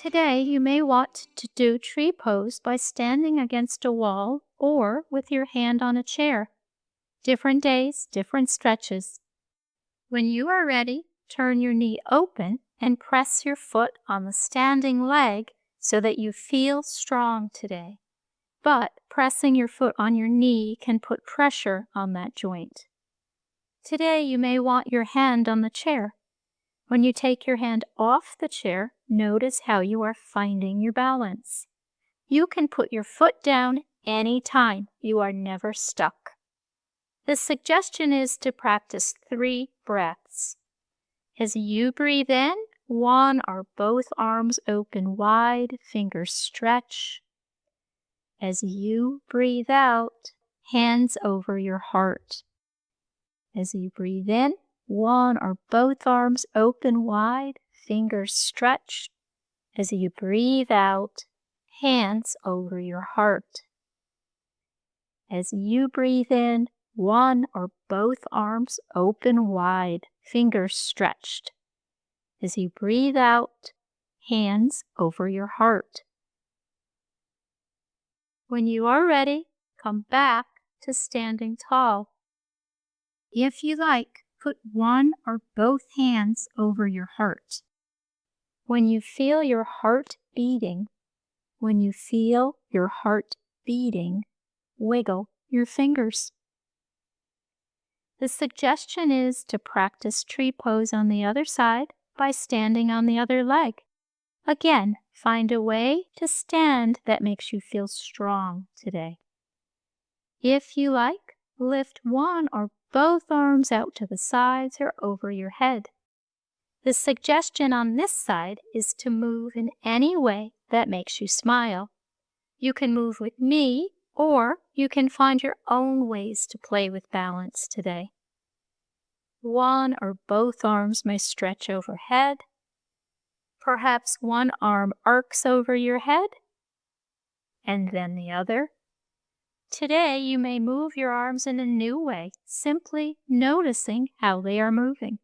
Today, you may want to do tree pose by standing against a wall or with your hand on a chair. Different days, different stretches. When you are ready, turn your knee open and press your foot on the standing leg so that you feel strong today. But pressing your foot on your knee can put pressure on that joint. Today, you may want your hand on the chair. When you take your hand off the chair, notice how you are finding your balance. You can put your foot down anytime. You are never stuck. The suggestion is to practice 3 breaths. As you breathe in, one or both arms open wide, fingers stretch. As you breathe out, hands over your heart. As you breathe in, one or both arms open wide, fingers stretched. As you breathe out, hands over your heart. As you breathe in, one or both arms open wide, fingers stretched. As you breathe out, hands over your heart. When you are ready, come back to standing tall. If you like, put one or both hands over your heart. When you feel your heart beating, wiggle your fingers. The suggestion is to practice tree pose on the other side by standing on the other leg. Again, find a way to stand that makes you feel strong today. If you like, lift one or both arms out to the sides or over your head. The suggestion on this side is to move in any way that makes you smile. You can move with me, or you can find your own ways to play with balance today. One or both arms may stretch overhead. Perhaps one arm arcs over your head, and then the other. Today, you may move your arms in a new way, simply noticing how they are moving.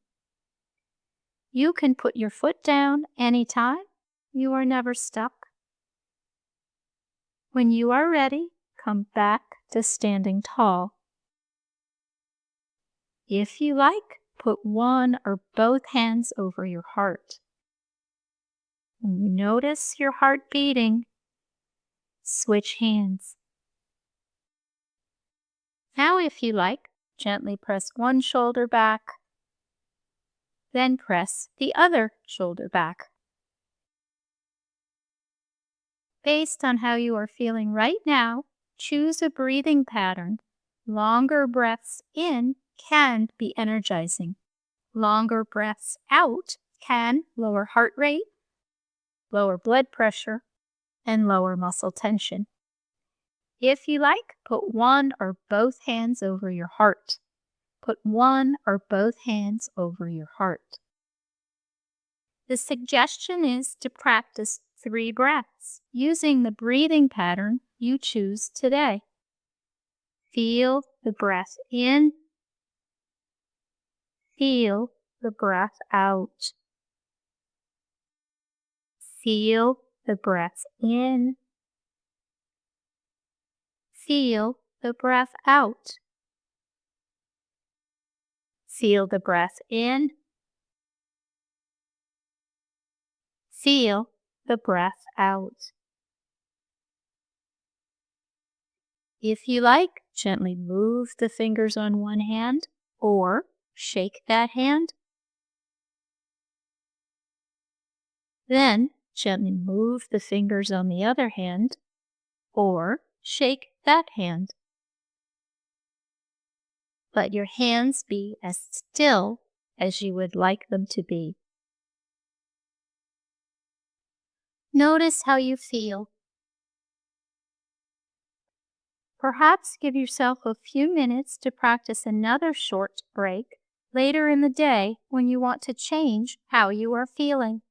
You can put your foot down anytime. You are never stuck. When you are ready, come back to standing tall. If you like, put one or both hands over your heart. When you notice your heart beating, switch hands. Now, if you like, gently press one shoulder back, then press the other shoulder back. Based on how you are feeling right now, choose a breathing pattern. Longer breaths in can be energizing. Longer breaths out can lower heart rate, lower blood pressure, and lower muscle tension. If you like, put one or both hands over your heart. Put one or both hands over your heart. The suggestion is to practice 3 breaths using the breathing pattern you choose today. Feel the breath in. Feel the breath out. Feel the breath in. Feel the breath out. Feel the breath in. Feel the breath out. If you like, gently move the fingers on one hand or shake that hand. Then gently move the fingers on the other hand or shake that hand. Let your hands be as still as you would like them to be. Notice how you feel. Perhaps give yourself a few minutes to practice another short break later in the day when you want to change how you are feeling.